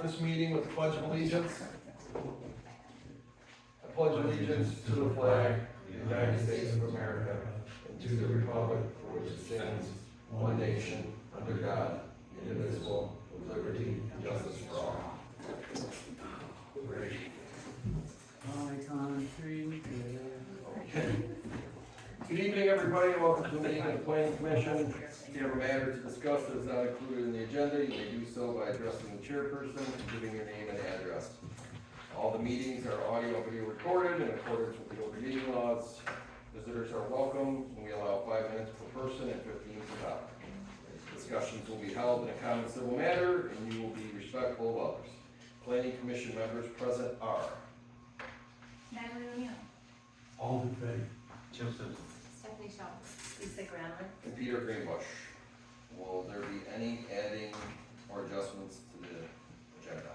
this meeting with the Pledge of Allegiance. I pledge allegiance to the flag of the United States of America and to the republic for which it stands, one nation, under God, indivisible, with liberty and justice for all. Great. Okay. Good evening, everybody, and welcome to the meeting of the Planning Commission. If you have a matter to discuss that is not included in the agenda, you may do so by addressing the chairperson and giving your name and address. All the meetings are audio and video recorded in accordance with the open meeting laws. Visitors are welcome, and we allow 5 minutes per person and 15 per topic. Discussions will be held in a common civil manner, and you will be respectful of others. Planning Commission members present are Natalie O'Neill, Alden Fay. Jim Simpson. Stephanie Shaw, Lisa Granley. and Peter Greenbush. Will there be any adding or adjustments to the agenda?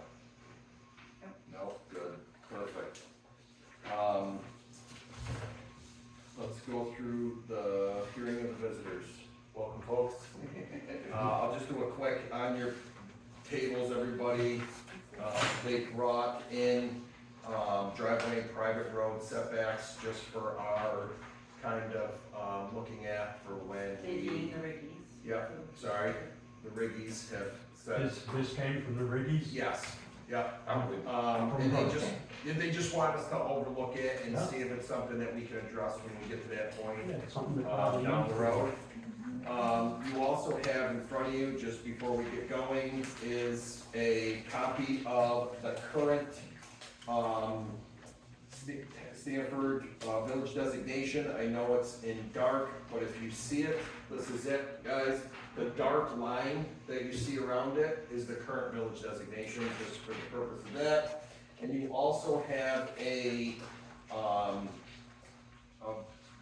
No? Good, perfect. Let's go through the hearing of the visitors. Welcome, folks. I'll just do a quick on your tables, everybody. They brought in driveway and private road setbacks just for our kind of looking at for when They do the Riggies. yeah, sorry, the Riggies have said. This came from the Riggies? Yes, yeah. Probably. And they just want us to overlook it and Yeah. see if it's something that we can address when we get to that point. Yeah, something that Down the road. You also have in front of you, just before we get going, is a copy of the current, Stamford, village designation. I know it's in dark, but if you see it, this is it, guys. The dark line that you see around it is the current village designation, just for the purpose of that. And you also have a,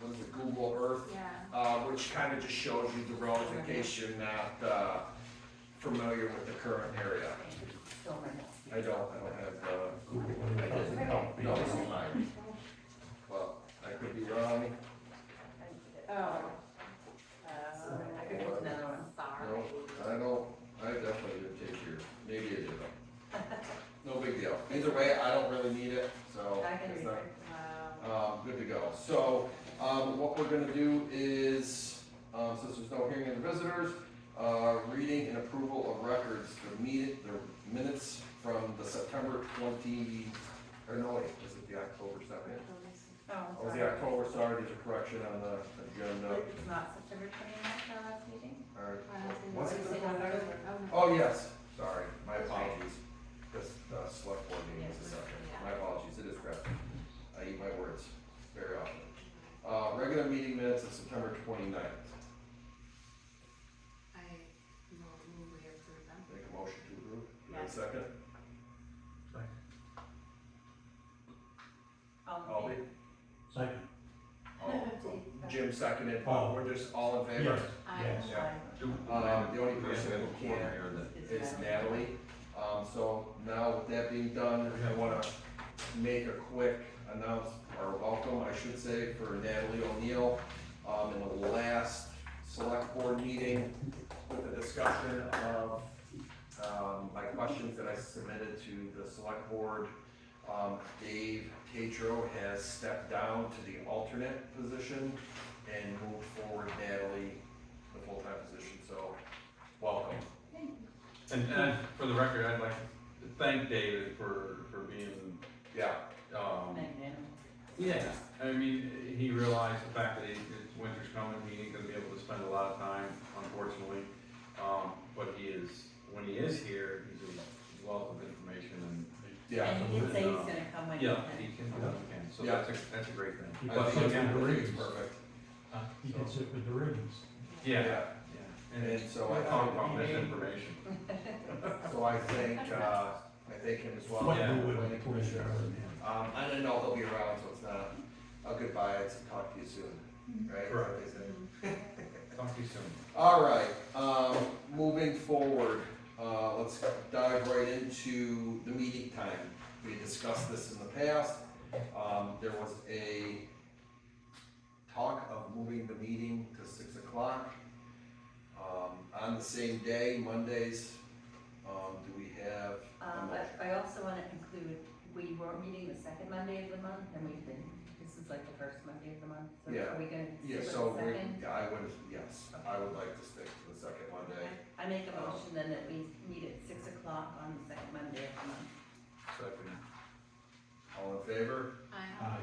what is it, Google Earth, Yeah. which kind of just shows you the roads in case you're not familiar with the current area. Still right now. I don't have Google. I didn't. No, this is mine. Well, I could be wrong. Oh. I could use another one, sorry. No, I definitely didn't take yours. Maybe I did though. No big deal. Either way, I don't really need it, so I can it's read not, it. good to go. So, what we're gonna do is, since there's no hearing of the visitors, reading and approval of records, the minutes from the September 20, or no, wait, is it the October 2nd? Oh, sorry. the October, sorry, there's a correction on the agenda. It's not September 29th, our last meeting? Alright. Was it the Oh, yes, sorry, my apologies. This, select board meeting is the second. Yeah. My apologies, it is correct. I eat my words very often. Regular meeting minutes of September 29th. I will move we approve them. Make a motion to approve. Do we have a Yes. second? I'll Second. Jim seconded, Oh. we're just all in favor? Yes. The only person who can't is Natalie. So now with that being done, I wanna make a quick or welcome, I should say, for Natalie O'Neill. In the last select board meeting, with the discussion of, my questions that I submitted to the select board, Dave Tatro has stepped down to the alternate position and moved forward Natalie, the full-time position, so welcome. And for the record, I'd like to thank David for being, Yeah, yeah, I mean, he realized the fact that winter's coming, he ain't gonna be able to spend a lot of time, unfortunately. But when he is here, he's a wealth of information and. yeah. And he did say he's gonna come when he Yeah, can. he can, so Yeah. that's a great thing. I But think again, it's the it's Riggies. perfect. He can sit with the Riggies. Yeah. And so I About misinformation. So I thank him as well. What Yeah. you would Planning have pushed Commissioner. out. I don't know he'll be around, so it's not a goodbye, it's a talk to you soon, right? Is that what they say? Talk to you soon. All right, moving forward, let's dive right into the meeting time. We discussed this in the past. There was a talk of moving the meeting to 6 o'clock. On the same day, Mondays, do we have a motion? we're meeting the second Monday of the month, and we've been, this is like the first Monday of the month, so Yeah. are we gonna Yeah, stick so with the second? I would, yes, I would like to stick to the second Monday. I make a motion then that we meet at 6 o'clock on the second Monday of the month. Second. All in favor? Aye.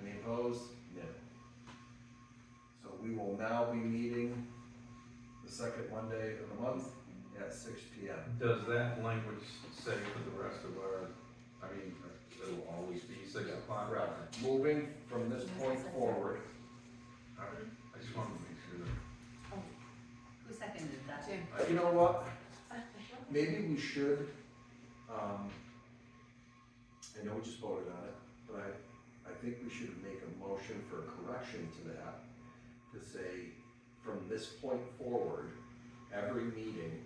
Any opposed? No. So we will now be meeting the second Monday of the month at 6 P M. Does that language say for the rest of our, I mean, it'll always be 6 o'clock? Correct. Moving from this point forward, All right, I just wanted to make sure that. Who seconded that? Jim. you know what? Maybe we should, I know we just voted on it, but I think we should make a motion for a correction to that, to say, from this point forward, every meeting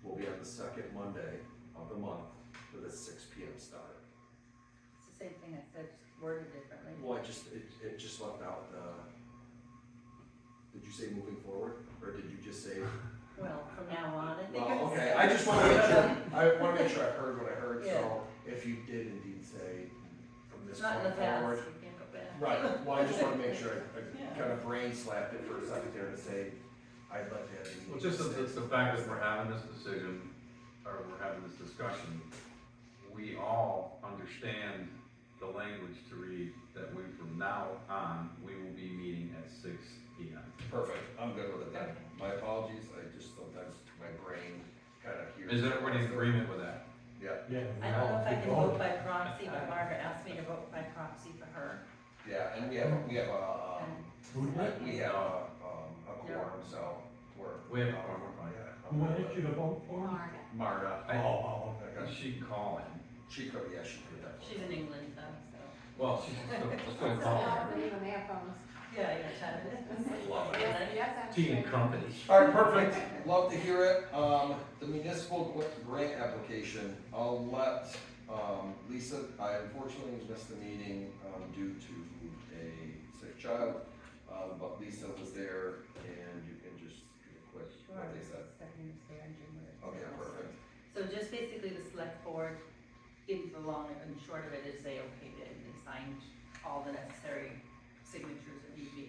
will be on the second Monday of the month with a 6 P M start. It's the same thing I said, just worded differently. Well, it just left out the, did you say moving forward, or did you just say? Well, from now on, I think. Well, okay, I just wanna make sure, I heard what I heard, Yeah. so if you did indeed say from this Not in the point past, forward. we can't go back. Right, well, I just wanna make sure I Yeah. kind of brain slapped it for a second there to say, I'd like to have the. Well, just the fact that we're having this decision, or we're having this discussion, we all understand the language to read that we, from now on, we will be meeting at 6 P M. Perfect, I'm good with it then. My apologies, I just sometimes my brain kind of hears. Is everybody in agreement with that? Yeah, Yeah. I don't know if I can Well, vote by proxy, but Margaret asked me to vote by proxy for her. yeah, and we have a, Who did? we have a quorum, so we're. We have a quorum, we're fine. Yeah. Who asked you to vote for? Marta. Marta. Oh, okay. She can call in. She could, yeah, she could definitely. She's in England though, so. Well, she can still So call I in. believe in their phones. Yeah, you're trying to. Love it. Yes, yes, Tea and actually. company. All right, perfect. Love to hear it. The municipal grant application, I'll let, Lisa, I unfortunately missed the meeting, due to a sick child. But Lisa was there and you can just give a quick, Sure, what they said. Stephanie was there and Jim was there. Okay, perfect. So just basically the select board, in the long and short of it is they okayed it and they signed all the necessary signatures that need be.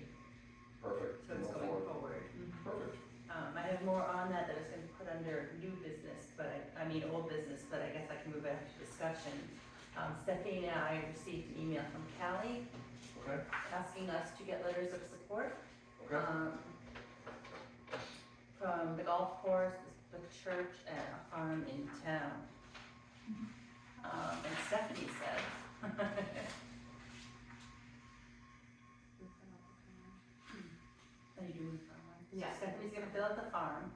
Perfect. So it's Move going forward. forward. Perfect. I have more on that I was gonna put under new business, but I mean old business, but I guess I can move back to discussion. Stephanie and I received an email from Callie Okay, asking us to get letters of support. okay. From the golf course, the church, and a farm in town. And Stephanie said. Are you doing the farm one? Yeah. Stephanie's gonna fill out the farm.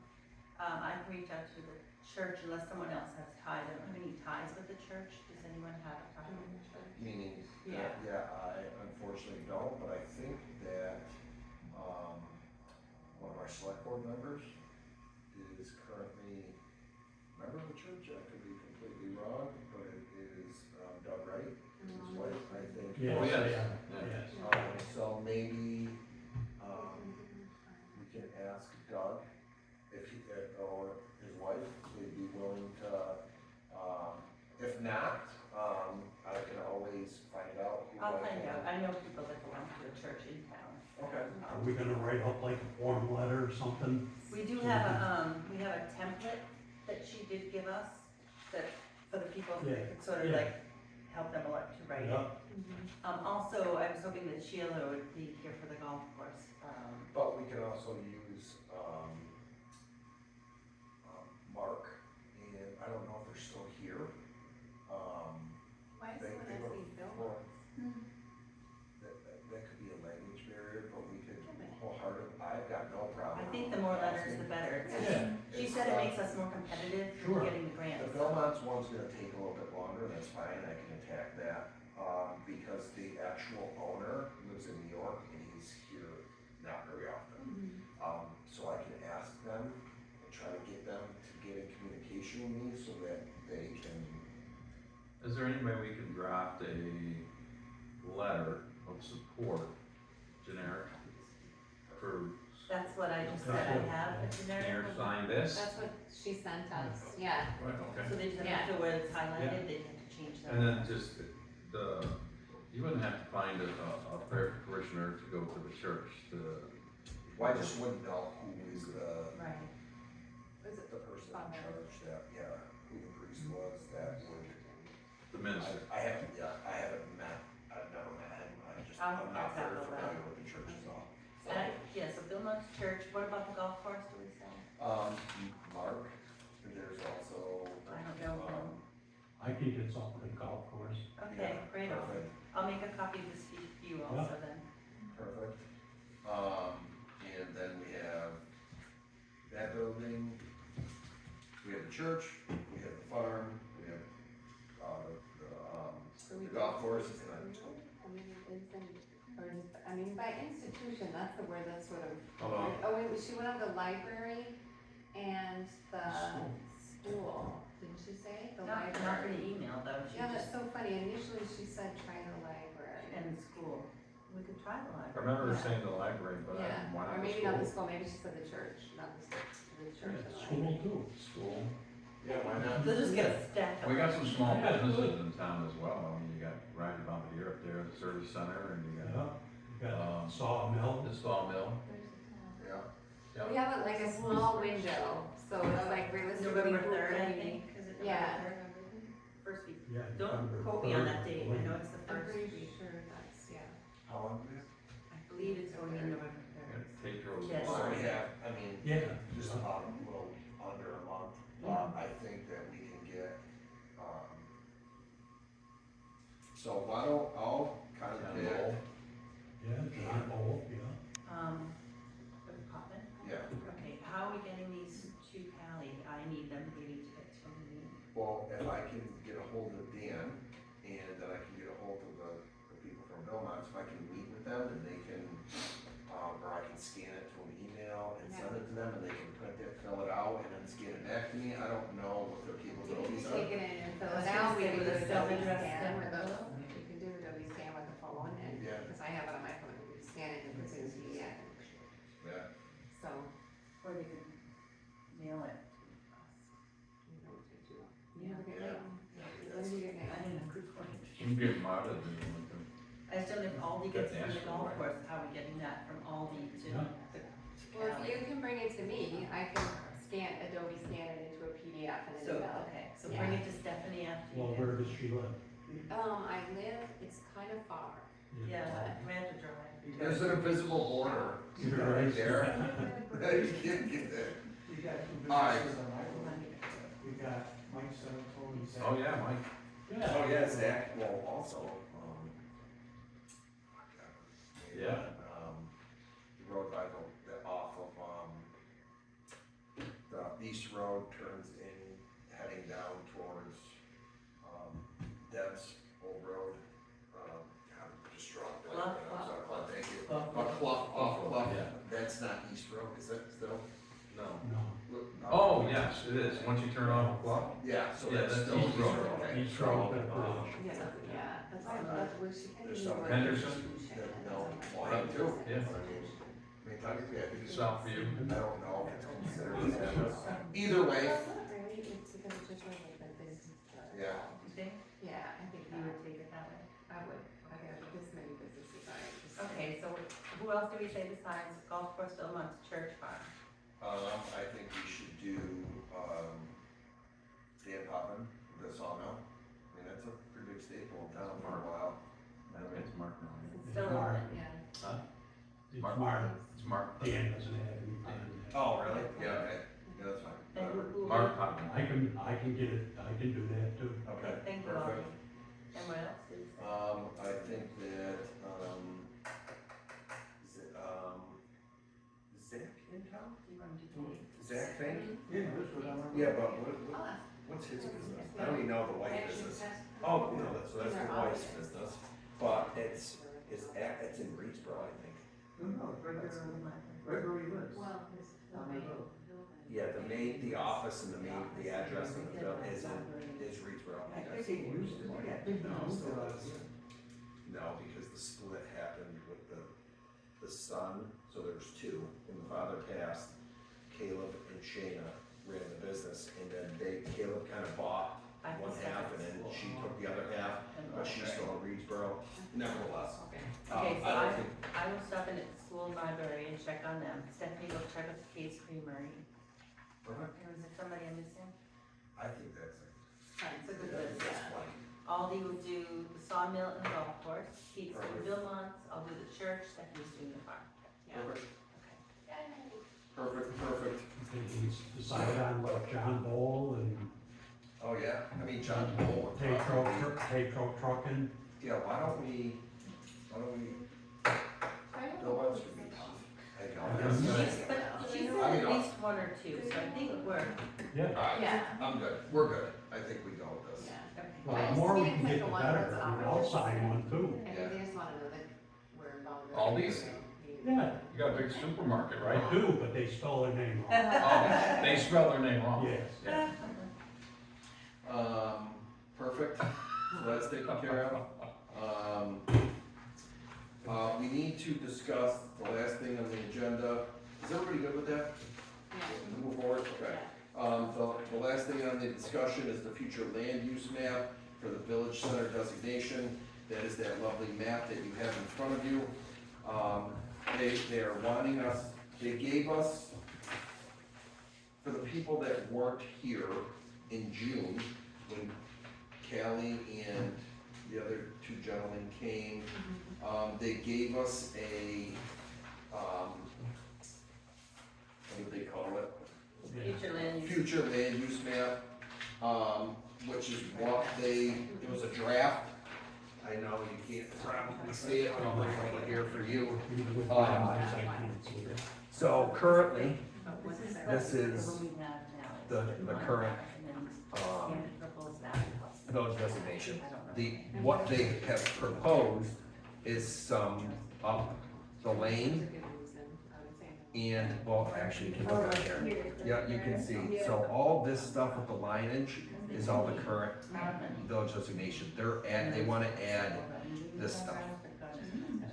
I can reach out to the church unless someone else has ties. I don't have any ties with the church. Does anyone have a tie with the church? Meaning, Yeah. yeah, I unfortunately don't, but I think that, one of our select board members is currently a member of the church. I could be completely wrong, but it is Doug Wright, his wife, I think. Yes, Oh, yes. yeah, yes. So maybe, we can ask Doug if he, or his wife, they'd be willing to, if not, I can always find out. who I'll I find can- out. I know people that belong to a church in town. Okay. Are we gonna write up like a form letter or something? We do have a template that she did give us, that, for the people who Yeah, could sort of yeah. like help them elect to write it. Yeah. Also, I was hoping that Sheila would be here for the golf course. But we can also use, Mark, and I don't know if they're still here. Why is They someone were asking Bill? for- that could be a language barrier, but we could wholeheartedly, I've got no problem. I think the more letters, the better. Yeah. She said it makes us more competitive Sure. for getting the The grants. Belmont's one's gonna take a little bit longer, that's fine, I can attack that, because the actual owner lives in New York and he's here not very often. So I can ask them and try to get them to get in communication with me so that they can. Is there any way we can draft a letter of support, generic, for That's what I just said, I have a generic. mayor one. sign this? That's what she sent us, yeah. Right, okay. So they just Yeah. have to where it's Yeah. highlighted, they have to change that. And then just you wouldn't have to find a parishioner to go to the church Well, I just wouldn't know who is Right. Was it the person in Father? charge that, yeah, who the priest was that would. the minister. I haven't, yeah, I've never met him, I'm not I'll very tackle that. familiar with the church at all. So, Yeah, so Philmont's Church, what about the golf course, do we say? Mark, and there's also, I don't know him. I can get something at golf course. Okay, yeah, great, perfect. I'll make a copy of this for you also then. Perfect. And then we have that building, we have the church, we have the farm, we have, the golf course is gonna. I mean, it's in, or just, I mean, by institution, that's the word that's sort of. Hold on. Oh, wait, she went on the library and the school, didn't she say? The Not for library. the email though, she Yeah, that's just, so funny, initially she said try the library. and school, we could try the I library. remember her Yeah. saying the library, but Yeah, why or not maybe the not the school? school, maybe she said the church, not the church, the church and the School library. too. School. Yeah, why not? They'll just get a stack of. We got some small businesses in town as well. I mean, you got Rocky Bombardier up there, the service center, and you got, Yeah, you got sawmill. the sawmill. Yeah. Yeah. We have it like a small window, so it's like realistically. November who 3rd, I can- think, is it Yeah. November 3rd? First week. Yeah. Don't November quote me on 3rd, that date, I know it's the I'm first pretty week. sure that's, yeah. How long is it? I believe it's going in November 3rd. Take Rose. Yes. So we have, I mean, Yeah. just about a little under a month. I think that we can get, so why don't, I'll kind of pick, Yeah, John Bull, yeah. Putnam? yeah, Okay, how are we getting these two tallied? I need them, they need to get to me. well, if I can get a hold of Dan, and then I can get a hold of the people from Vermont, if I can meet with them, and they can, or I can scan it to an email and send it to them, and they can print it, fill it out, and then scan it back to me, I don't know what their You can capabilities take are. it in and fill I was it out, gonna we say can with do a a Adobe self-addressed scan with the, envelope. you can do Adobe scan with the phone and, Yeah. because I have it on my phone, we can scan it and put it in PDF. Yeah, So, Or they could mail it. you know, what to do. You Yeah. never get Yeah. mail. When do you get I mail? didn't have good point. You can get them out of the, I still if Aldi gets That's from the national, golf right? course, how are we getting that from Aldi to Yeah. the Well, if Cali? you can bring it to me, I can Adobe scan it into a PDF and then So, email it. okay, so bring it to Stephanie after you Well, get. where does she live? I live, it's kind of far. Yeah, we have to drive. there's an invisible border, You're right right. there, you can't get there. We got two Alright. businesses on Highway. We got Mike Senator, he's. oh yeah, Mike. Oh, yeah, Zach, well, also, Yeah. the road by the, off of, the east road turns in, heading down towards, Deb's old road, I'm just drawing. a blank, Clough, I'm sorry, Clough, thank you. Clough. Clough, off Clough, Yeah. that's not East Road, is that still? No. No. Oh, yes, it is. Once you turn off the clock. Yeah, so Yeah, that's that's still East Road. okay. East Road, that bridge. Yeah, that's where she can. There's do some it. Henderson? No, well, him too. Yeah. I mean, technically, I think it's. Southview. I don't know if it's considered as address. Either way, Well, not really, it's because it's just like the business. Yeah. You think Yeah, I think you would take it that way? I would, I have this many businesses, I just. Okay, so who else do we say besides golf course, Philmont's Church Farm? I think we should do, Dan Poppin, the sawmill. I mean, that's a pretty big staple in town for a while. It's Mark now. It's still Mark. open. Yeah. Huh? It's Mark. Mark. It's Mark. Dan doesn't have anything. Oh, really? Yeah, okay, yeah, that's fine. And Whatever. who- Mark Poppin. I can get it, I can do that too. Okay, Thank you, perfect. Aldi. And what else is? I think that, Zach in town? Do you want to do Zach Fink? Yeah, that's what I'm. Yeah, but I'll ask. what's his business? I don't even know the wife business. Oh, no, that's the wife's business, but it's in Reedsboro, I think. No, it's right there, right where he lives. Well, On the road. Yeah, the office and the address of the building is Reedsboro. I think he used to, I think he No, used still to. is. No, because the split happened with the son, so there's two, when the father passed, Caleb and Shayna ran the business, and then Caleb kind of bought one half, and then she took the other half, but she's still a nevertheless. Okay. Okay, so I don't think, I will stop in at the school and library and check on them. Stephanie will check with Kate's Creamery. perfect. And was there somebody I'm missing? I think that's It's a good that's list. plenty. Aldi will do the sawmill and the golf course. Kate's doing Perfect. Vilmont's, I'll do the church, Stephanie's doing the farm. Yeah. Perfect, Okay. perfect. He's decided on what John Bowl and Oh, yeah, I mean, John Bull. Tatro Trucking. Yeah, why don't we, Bill Webster would be tough. I know. But she said I mean, at least one or two, so I think we're, Yeah. Alright, Yeah. I'm good, we're good, I think we go with this. Yeah. okay. Well, I the just more we need to can pick get, the the one better. that's I mean, already I'll sign one too. I think they just wanna know that we're involved. All these? Yeah, You got a big supermarket, I right? do, but they stole their name wrong. Oh, they spelled their name wrong. Yes. Yeah. Perfect, so that's taken care of. We need to discuss the last thing on the agenda, is everybody good with that? Yeah. Move forward, okay. The last thing on the discussion is the future land use map for the village center designation. That is that lovely map that you have in front of you. They are wanting us, they gave us, for the people that weren't here in June, when Callie and the other two gentlemen came, they gave us a, what do they call it? Future land use. Future land use map, which is what it was a draft. I know you can't probably see it, but I'll bring it over here for you. With my eyes, I can't see it. So currently, This is what we have now. the current, Standard proposed value. village designation. I don't know. What they have proposed is some up the lane and, well, actually, you can look at here. Yeah, you can see, so all this stuff with the lineage is all the current village designation. They wanna add this stuff.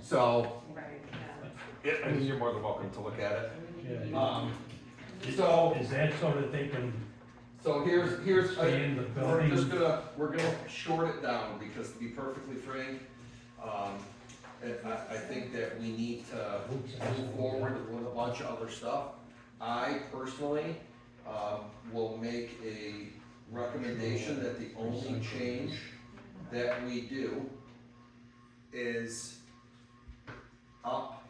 So, I mean, you're more than welcome to look at it. Yeah. So, Is that so that they can here's, stay in the we're just building? we're gonna short it down, because to be perfectly frank, I think that we need to move forward with a bunch of other stuff. I personally, will make a recommendation that the only change that we do is up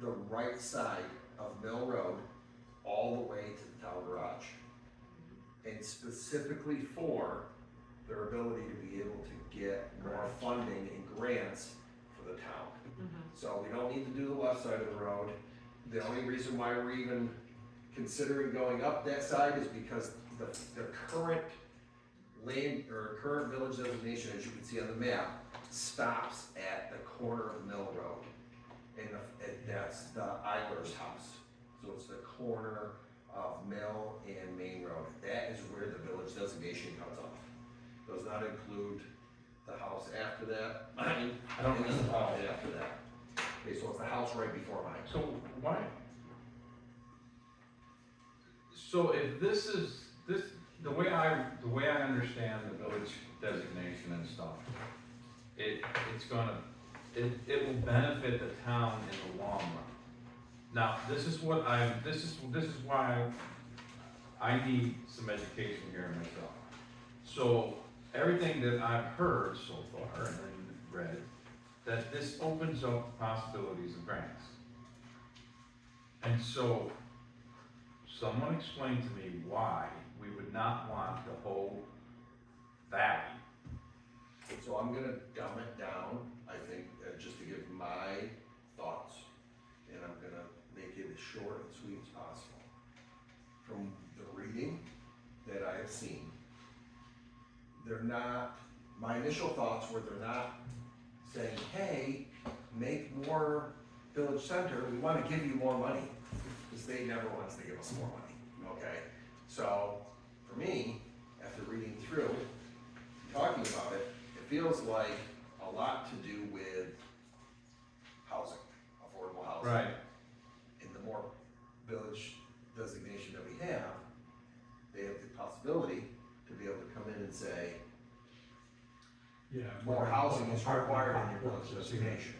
the right side of Mill Road all the way to the town garage. And specifically for their ability to be able to get more funding and grants for the town. So we don't need to do the left side of the road. The only reason why we're even considering going up that side is because the current land, or current village designation, as you can see on the map, stops at the corner of Mill Road. And that's the Idler's house. So it's the corner of Mill and Main Road. That is where the village designation comes off. Does not include the house after that, mine, I don't and then the know. house after that. Okay, so it's the house right before mine. So why? So if this is, the way I understand the village designation and stuff, it will benefit the town in the long run. Now, this is why I need some education here myself. So everything that I've heard so far and read, that this opens up possibilities of grants. And so, someone explain to me why we would not want the whole valley. So I'm gonna dumb it down, I think, just to give my thoughts, and I'm gonna make it as short and sweet as possible. From the reading that I have seen, my initial thoughts were they're not saying, hey, make more village center, we wanna give you more money. The state never wants to give us more money, okay? So, for me, after reading through, talking about it, it feels like a lot to do with housing, affordable housing. Right. And the more village designation that we have, they have the possibility to be able to come in and say, Yeah. more housing is Apartment required in your village complexes, designation.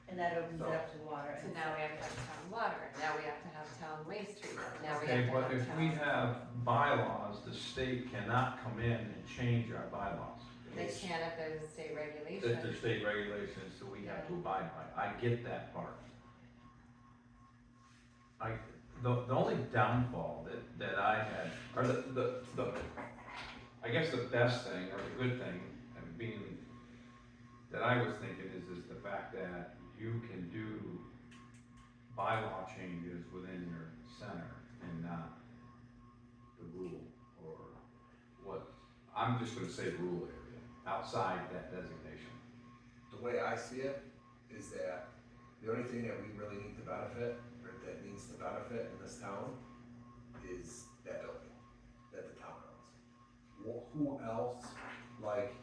And that opens it up to water. So now we have to have town water, now we have to have town waste treatment, now we Okay, have to but have if town. we have bylaws, the state cannot come in and change our bylaws. They can if there's a state regulation. If there's state regulations, so we have to abide by. I get that part. The only downfall that I had, or I guess the best thing, or the good thing, and being, that I was thinking is the fact that you can do bylaw changes within your center and not the rule, or what, I'm just gonna say rural area, outside that designation. The way I see it is that the only thing that we really need to benefit, or that needs to benefit in this town, is that building that the town owns. Who else, like,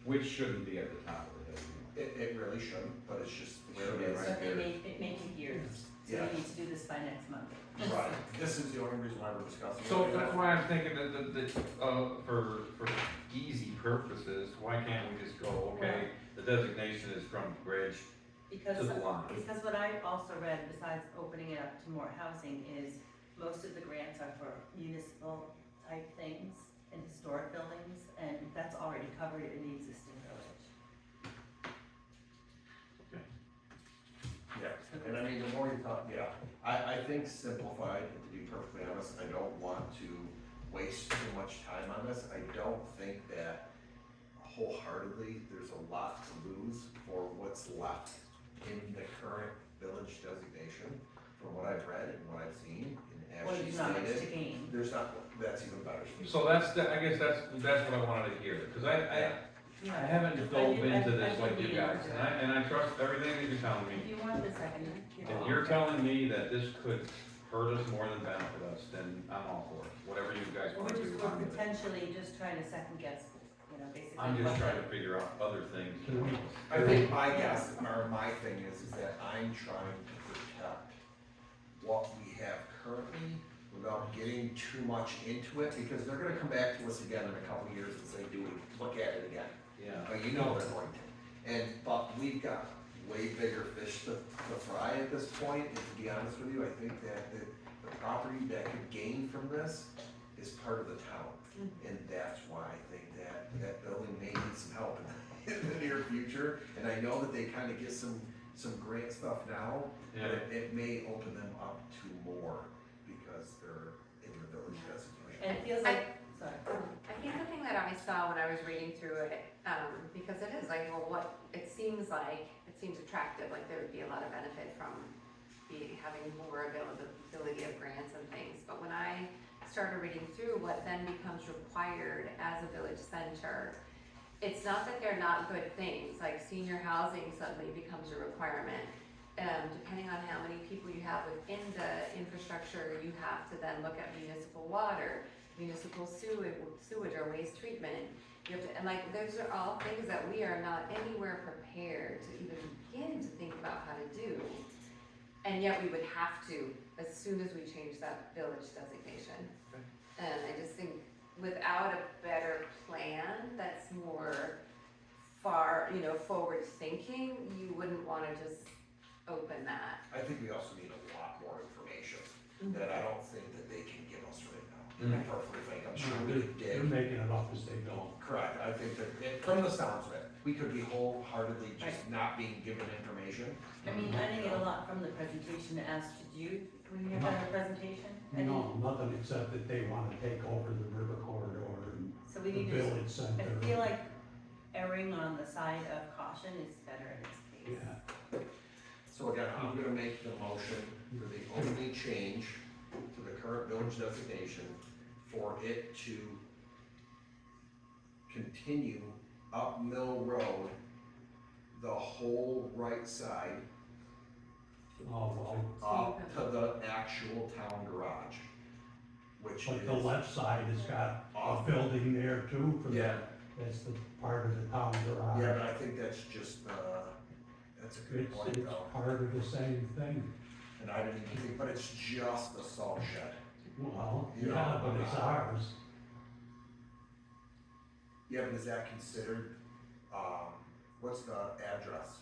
Which shouldn't be at the top of the designation. it really shouldn't, but it's just where Should be it is. So it may take years, so Yeah. we need to do this by next month. Right, this is the only reason why we're discussing it. So that's why I'm thinking that, for easy purposes, why can't we just go, okay, the designation is from bridge Because, to the line? because what I've also read, besides opening it up to more housing, is most of the grants are for municipal type things and historic buildings, and that's already covered in the existing village. Yeah, and I mean, the more you talk, yeah, I think simplified, and to be perfectly honest, I don't want to waste too much time on this. I don't think that wholeheartedly, there's a lot to lose for what's left in the current village designation. From what I've read and what I've seen, and Well, as she there's not much to stated, gain. there's not, that's even better. So I guess that's what I wanted to hear, because I haven't dove into this like you guys, and I trust everything that you're telling If me. you want this, I can give it. If you're telling me that this could hurt us more than benefit us, then I'm all for it, whatever you guys We're want to just, do. we're I'm with it. potentially just trying to second guess, basically. I'm just what trying the- to figure out other things. I think my guess, or my thing is that I'm trying to protect what we have currently without getting too much into it, because they're gonna come back to us again in a couple of years and say, look at it again. Yeah. But you know they're going to. But we've got way bigger fish to fry at this point, and to be honest with you, I think that the property that could gain from this is part of the town. And that's why I think that building may need some help in the near future. And I know that they kind of get some grant stuff now, but it may open them up to more because they're in the village designation. And it feels like, sorry. I think the thing that I saw when I was reading through it, because it is like, well, it seems attractive, like there would be a lot of benefit from having more availability of grants and things, but when I started reading through what then becomes required as a village center, it's not that they're not good things, like senior housing suddenly becomes a requirement. Depending on how many people you have within the infrastructure, you have to then look at municipal water, municipal sewage or waste treatment. You have to, and like, those are all things that we are not anywhere prepared to even begin to think about how to do. And yet we would have to, as soon as we change that village designation. And I just think without a better plan that's more forward thinking, you wouldn't wanna just open that. I think we also need a lot more information that I don't think that they can give us right now. To be perfectly frank, I'm sure we could They're dig. making it up as they go. Correct, I think that, from the sounds of it, we could be wholeheartedly just not being given information. I mean, I didn't get a lot from the presentation as did you, when you had a presentation? I didn't- No, nothing except that they wanna take over the river corridor and So we the need to, village I center. feel like erring on the side of caution is better in this case. Yeah, So again, I'm gonna make the motion for the only change to the current village designation for it to continue up Mill Road, the whole right side, oh, up to the actual town garage, which well, is. but the left side has got a building there too for Yeah. that, that's the part of the town garage. Yeah, but I think that's just, that's a good point It's though, part of the same thing. and I didn't even think, but it's just the salt shed. Well, Yeah. yeah, but it's ours. Yeah, but is that considered what's the address?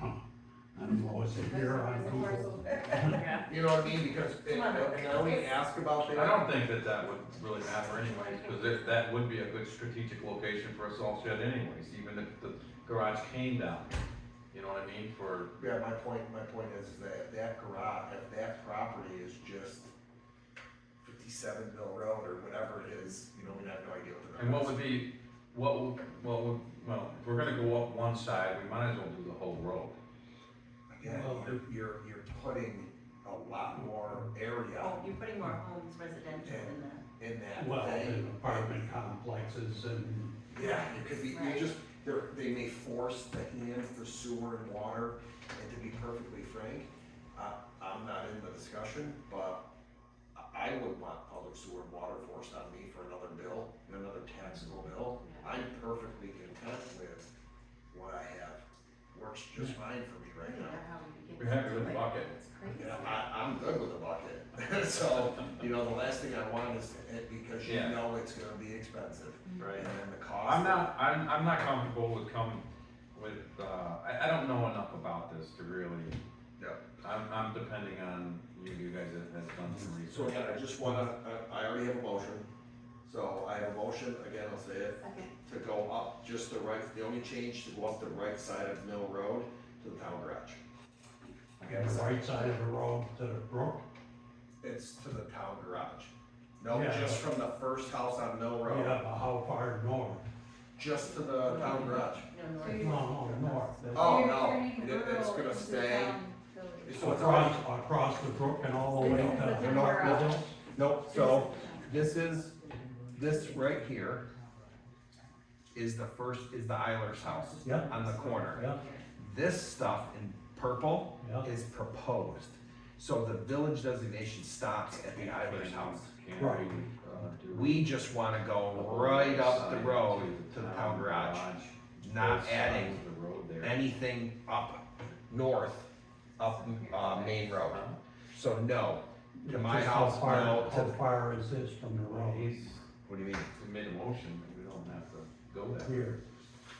I don't know, is it here on Google? Yeah. You know what I mean, because, and I only ask about that. I don't think that that would really matter anyways, because that would be a good strategic location for a salt shed anyways, even if the garage came down. You know what I mean, for, Yeah, my point is that that garage, if that property is just 57 Mill Road or whatever it is, you know, we have no idea what the. and what would be, well, if we're gonna go up one side, we might as well do the whole road. Again, you're putting a lot more area Oh, you're putting more homes residential in that. in that Well, thing. in apartment complexes and, Yeah, it could be, Right. they may force the hand for sewer and water, and to be perfectly frank, I'm not in the discussion, but I wouldn't want public sewer and water forced on me for another bill, another taxable bill. I'm perfectly content with what I have, works just fine for me right now. We're happy with the bucket. It's crazy. Yeah, I'm good with a bucket, so, you know, the last thing I want is, because you Yeah. know it's gonna be expensive, Right. and then the cost. I'm not comfortable with I don't know enough about this to really, Yeah. I'm depending on you guys that have done some So research. again, I just wanna, I already have a motion, so I have a motion, again, I'll say it, Second. to go up just the right, the only change to go up the right side of Mill Road to the town garage. Again, the right side of the road to the brook. it's to the town garage. No, Yeah. just from the first house on Mill Yeah, Road, but how far north? just to the town garage. No, No, north. no, north. Oh, no, it's gonna stay, so it's already, Across the brook and all the way to. They're not built. Nope, so this right here is the Eiler's house Yeah, on the corner. yeah, This stuff in purple yeah. is proposed. So the village designation stops at the Eiler's house. Can Right. do We just wanna go right up the road to the town garage, not both adding sides of the road there. anything up north, up, Main Road. So no, to my Just house, how far, no, how to, far is this from the Well, road? what do you mean? We made a motion, we don't have to go there. Here,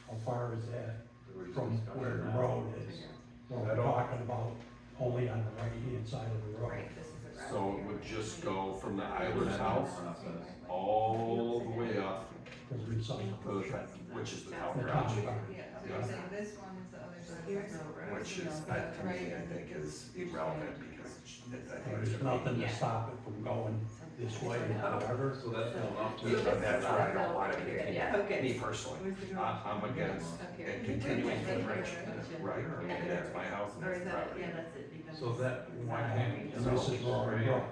how far is that We're just from discussing where the now. road is? Well, we're talking about only on the right-hand side of the road. Right, this is a road. So it would just go from the Eiler's house all the way up Because we saw to the, which is the town the garage. town garage. Yeah, so you're saying this one is the other side of the road. Which is, that to me, I think is irrelevant because I think There's it's. nothing to stop it from going this way, however. So that's enough to. But that's where I don't want it, Yeah. me personally, I'm against it continuing to enrich, right, and that's my house and Or that's is the that, property. yeah, that's it, because. So that, why can't we And just this is all spray brook.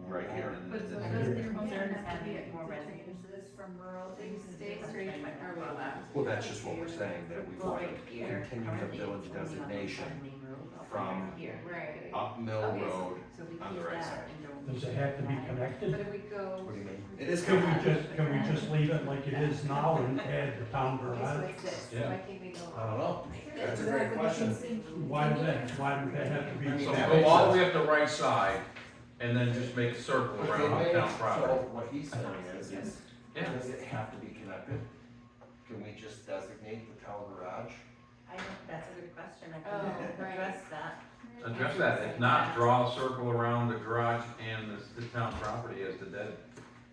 Right here. and But then- so their concern is having more residents. This from rural Things things. stay straight, or well, Well, that's just what we're saying, that we Well, want right to here, continue the currently village it's only on one designation side of Main Road, from here. Right. up Mill Okay, Road. So we on the keep right that side. and don't. Does it have to be But connected? if we go. What do you mean? It is Can we connected. just leave it like it is now and add the town Okay, so garage? it's this, Yeah. why can't we go? I don't know, that's a great question. Why does that have to be? So that go makes all the sense. way up the right side, and then just make a circle around the town property. So what he's saying is, Yeah. does it have to be connected? Can we just designate the town garage? I don't, that's a good question, I Oh, can right. address that. Address that, if not, draw a circle around the garage and the town property as the dead,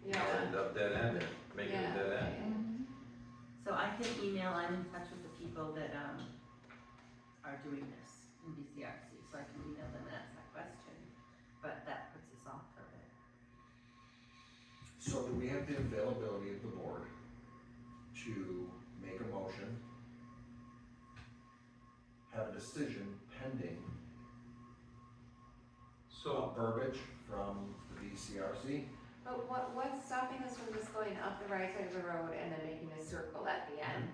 Yeah. the dead end, make it a dead end. So I can email, I'm in touch with the people that, are doing this in BCRC, so I can email them and ask that question, but that puts us off for it. So do we have the availability of the board to make a motion, have a decision pending So, verbiage from the BCRC? But what's stopping us from just going up the right side of the road and then making a circle at the end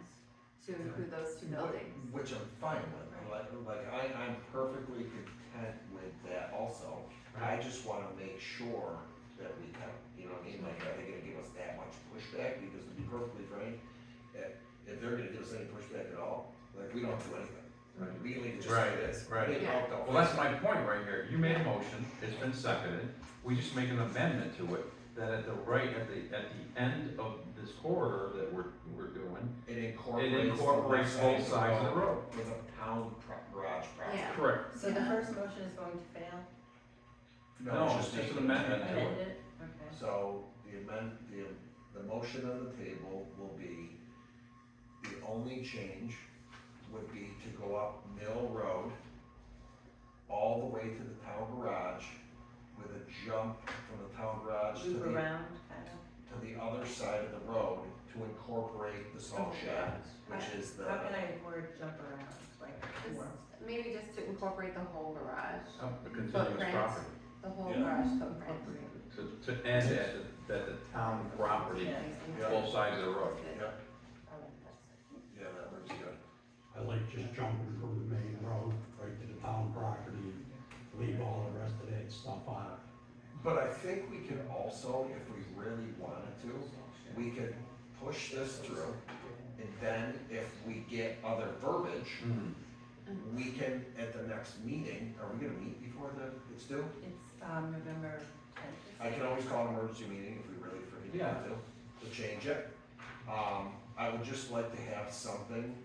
to include those two buildings? Which I'm fine with, I'm perfectly content with that also. I just wanna make sure that we have, you know what I mean, like, are they gonna give us that much pushback? Because to be perfectly frank, if they're gonna give us any pushback at all, like, we don't do anything. Right. We leave it just Right, like this. right. We didn't vote, well, that's my point right here, you made a motion, it's been seconded, we just make an amendment to it, that at the right, at the end of this corridor that we're doing, It it incorporates. incorporates both sides of the road. With a town garage property. Yeah. Correct. So the first motion is going to fail? No, it's just an amendment to it. Amend it? Okay. So the motion on the table will be, the only change would be to go up Mill Road all the way to the town garage with a jump from the town garage to Loop the, around, kind of? to the other side of the road to incorporate the salt shed, which is the. How can I word jump around, like, Just- words? Maybe just to incorporate the whole garage, The continuous Footprints. property. the whole Yeah. garage footprint. To end at the town property, Yeah. both sides of the road. Yeah, I like that. yeah, that looks good. I like just jumping from the main road right to the town property, leave all the rest of that stuff out. But I think we can also, if we really wanted to, we could push this through, and then if we get other verbiage, we can, at the next meeting, are we gonna meet before it's due? It's, November 10th. I can always call an emergency meeting if we really freaking Yeah. want to change it. I would just like to have something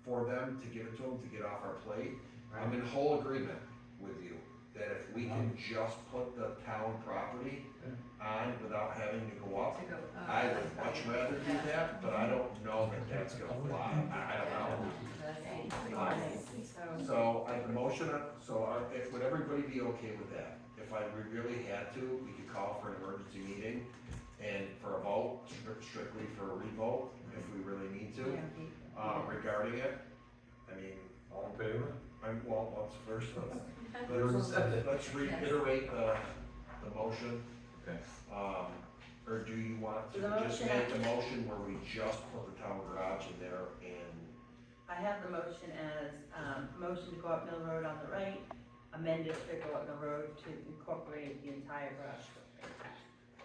for them, to give it to them, to get off our plate. I'm in whole agreement with you, that if we can just put the town property on without having to go up, To go, I would much rather do that, but I don't know that that's gonna fly, I don't know. So, I motion, if, would everybody be okay with that? If we really had to, we could call for an emergency meeting and for a vote, strictly for a revote, if we really need to, regarding it. I mean, All in favor? let's reiterate the motion. Okay. Or do you want to The just motion- make the motion where we just put the town garage in there and, I have the motion as, motion to go up Mill Road on the right, amended to go up Mill Road to incorporate the entire garage footprint.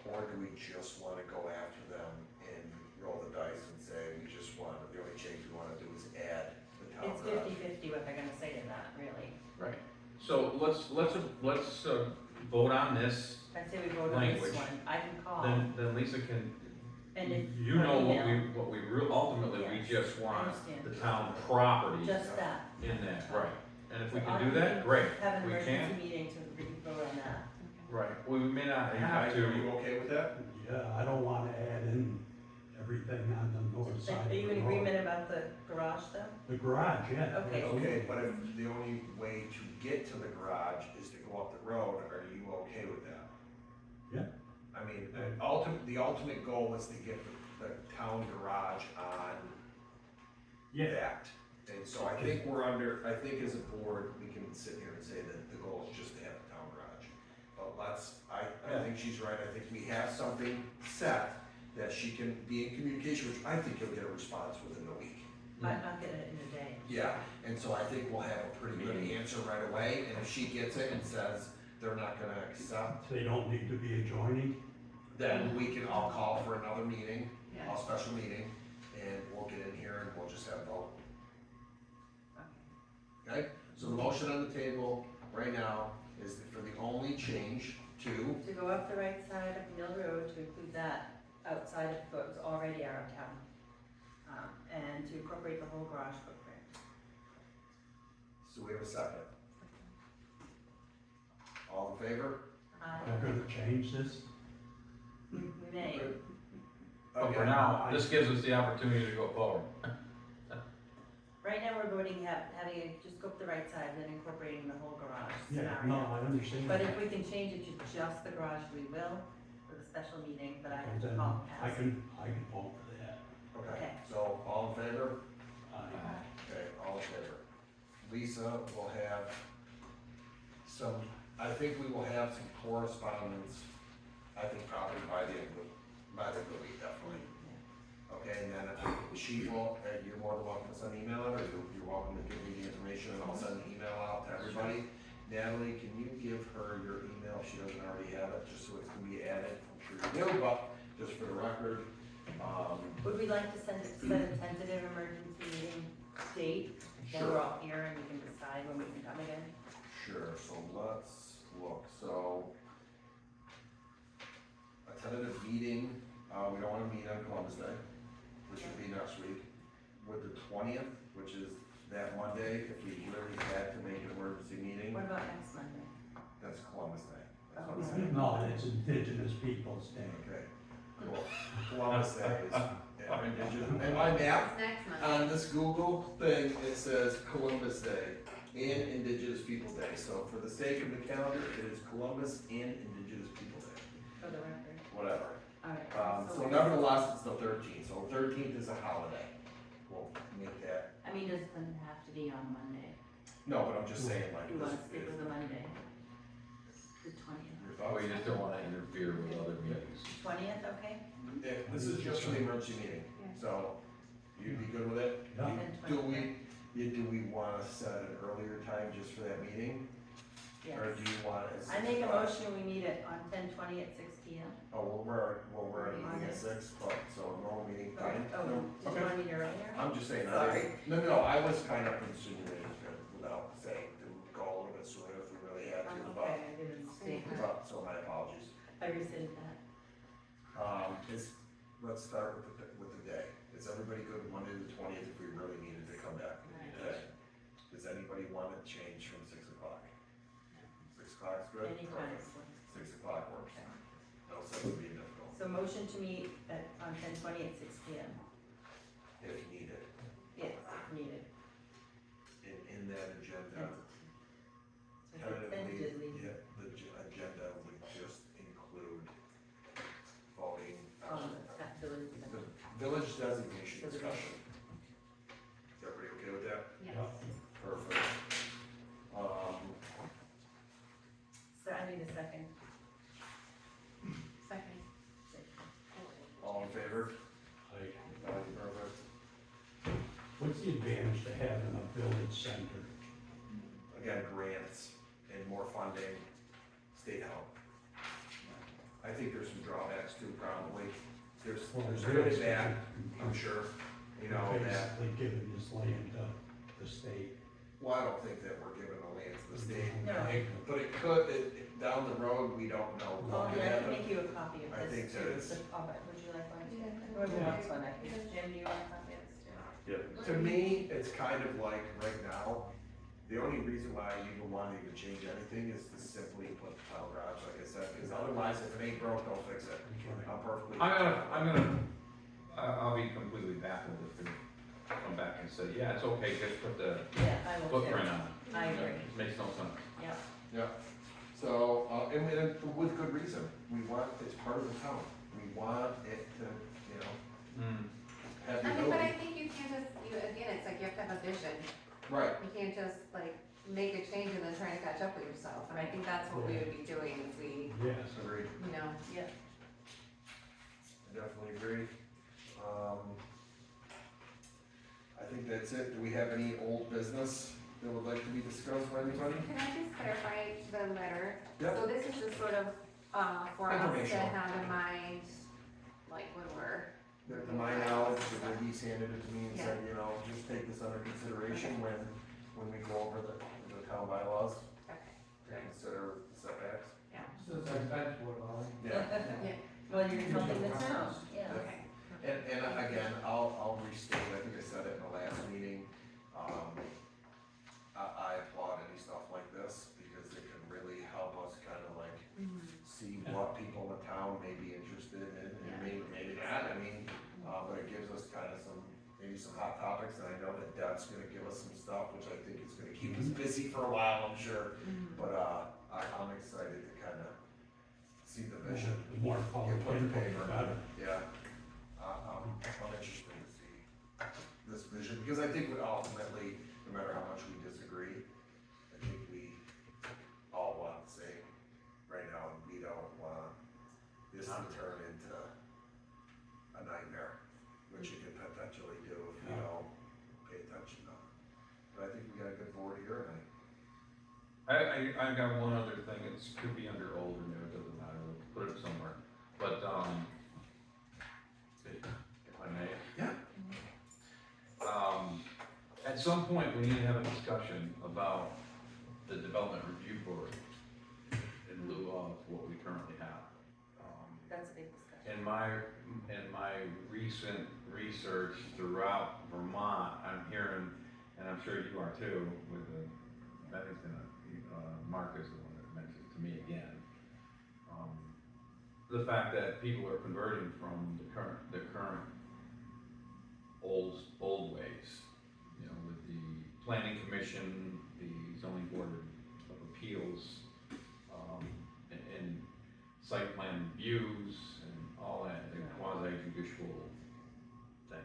or do we just wanna go after them and roll the dice and say, we just want, the only change we wanna do is add the town It's garage? 50-50 what they're gonna say to that, really. Right. So let's vote on this, I say we vote on this Language. one, I can call, then Lisa can, and if. you know email, what we ultimately, we Yes, just I want understand. the town property Just that. in that, right. And if we So can I do that, can great, Have an we emergency can, meeting to vote on that. right, we may not Are have you to, okay with that? Yeah, I don't wanna add in everything on the north side of Are the you in road. agreement about the garage though? The garage, yeah. Okay. Okay, but if the only way to get to the garage is to go up the road, are you okay with that? Yeah. I mean, the ultimate goal is to get the town garage on Yeah, that. And so I think I think as a board, we can sit here and say that the goal is just to have a town garage. But I think she's right, I think we have something set that she can be in communication, which I think you'll get a response within a week. Might not get it in a day. Yeah, and so I think we'll have a pretty good answer right away, and if she gets it and says they're not gonna accept, they don't need to be adjoining. then I'll call for another meeting, Yeah. a special meeting, and we'll get in here and we'll just have a vote. Okay, so the motion on the table right now is for the only change to, To go up the right side of Mill Road to include that outside of what was already our town. And to incorporate the whole garage footprint. so we have a second. All in favor? They're gonna change this. We may. but for Okay. now, this gives us the opportunity to go forward. Right now, we're voting, having it just go up the right side, then incorporating the whole garage Yeah, scenario. no, I understand. But if we can change it to just the garage, we will, with a special meeting, but I have to Then call I Cass. can vote for that. Okay, Okay. so all in favor? Aye. Okay, all in favor. Lisa will have some, I think we will have some correspondence, I think probably by the end of the week, definitely. Okay, and then she will, you're more than welcome to send an email out, or you're welcome to give me the information, and I'll send an email out to everybody. Natalie, can you give her your email, if she doesn't already have it, just so it can be added, I'm sure you do, but just for the record. Would we like to set a tentative emergency meeting date? When we're Sure, all here and we can decide when we can come again? sure, so let's look, so. A tentative meeting, we don't wanna meet on Columbus Day, which would be next week. With the 20th, which is that Monday, if we really had to make an emergency meeting, What about next Monday? that's Columbus Day. That's what I'm Oh. saying. No, it's Indigenous Peoples' Day. Okay, cool. Columbus Day is, yeah, indigenous, and my map, It's next month. on this Google thing, it says Columbus Day and Indigenous People Day. So for the sake of the calendar, it is Columbus and Indigenous People Day, For the record. whatever. Alright. So nevertheless, it's the 13th, so 13th is a holiday. We'll make that, I mean, does it doesn't have to be on Monday? no, but I'm just saying like You this want to stick is, with a Monday? The 20th. your Oh, thoughts? you just don't wanna interfere with other meetings. 20th, okay? Yeah, this is just for the emergency meeting, so you'd be good with it? Yeah. Do we wanna set an earlier time just for that meeting? Yes. Or do you want it? I make a motion, we meet it on 10/20 at 6 P M. Oh, we're at meeting at 6, but, so normal meeting time? Oh, did you Okay. want to meet earlier? I'm just saying, Sorry. no, I was kind of insinuating that without saying to go a little bit sooner if we really had to, Okay, but, I didn't state that. so my apologies. I rescind that. Let's start with the day. Is everybody good Monday the 20th if we really needed to come back? Okay. Does anybody want to change from 6 o'clock? 6 o'clock's good? Anytime. Perfect. 6 o'clock works. No, so it would be difficult, So motion to meet on 10/20 at 6 P M. if needed. Yes, if needed. In that agenda, So tentatively, tentatively, yeah, the agenda would just include voting on that village. the village designation discussion. Is everybody okay with that? Yes. Perfect. So I need a second. Second. All in favor? Like, Perfect. what's the advantage to having a village center? Again, grants and more funding, state help. I think there's some drawbacks too, probably. There's good and bad, I'm sure, you know, that, Basically giving this land to the state. well, I don't think that we're giving the land to the state. No. But it could, down the road, we don't know. Oh, what could yeah, I can happen. make you a copy of I think this that too. it's- Would you like one? Yeah. Whoever Yeah. wants one, I can. Jim, do you want a copy of this too? To me, it's kind of like right now, the only reason why I even want to even change anything is to simply put the town garage, like I said, because otherwise, if it ain't broke, don't fix it. I'm perfectly. I'll be completely baffled if they come back and say, yeah, it's okay, just put the Yeah, I will too. footprint on it. I agree. It makes no sense. Yeah. Yeah, so, and with good reason, we want, it's part of the town, we want it to, you know, have the I mean, but I ability. think you can't just, again, it's like you have to have a vision. Right, You can't just like make a change and then try to catch up with yourself. And I think that's what we would be doing if we, Yes. agreed, you know, Yeah. I definitely agree. I think that's it, do we have any old business that would like to be discussed by anybody? can I just clarify the letter? Yep. So this is just sort of, for us to Informational. have in mind, like when we're, To my knowledge, that he's handed it to me and said, Yeah. you know, just take this under consideration when we go over the town bylaws, okay, to consider setbacks. So it's like that's what I. Yeah, Well, you're helping the town, yeah. okay. and again, I'll restate, I think I said it in the last meeting, I applaud any stuff like this, because it can really help us kind of like see what people in the town may be interested in, and maybe not, I mean, but it gives us kind of maybe some hot topics, and I know that Deb's gonna give us some stuff, which I think is gonna keep us busy for a while, I'm sure, but, I'm excited to kind of see the vision. The more public Get put in input, the paper. better. Yeah, I'm interested to see this vision, because I think we ultimately, no matter how much we disagree, I think we all want the same right now, and we don't want this to turn into a nightmare, which you can potentially do if you don't pay attention to it. But I think we got a good board here, and I've got one other thing, it could be under old or new, it doesn't matter, we'll put it somewhere, but, if I may. Yeah. At some point, we need to have a discussion about the development review board in lieu of what we currently have. That's a big in my recent research throughout Vermont, I'm hearing, and I'm sure you are too, with the, that is gonna, Mark is the one that mentioned it to me again. The fact that people are converting from the current old ways, you know, with the planning commission, the zoning board of appeals, and site plan reviews and all that, they're quasi judicial things.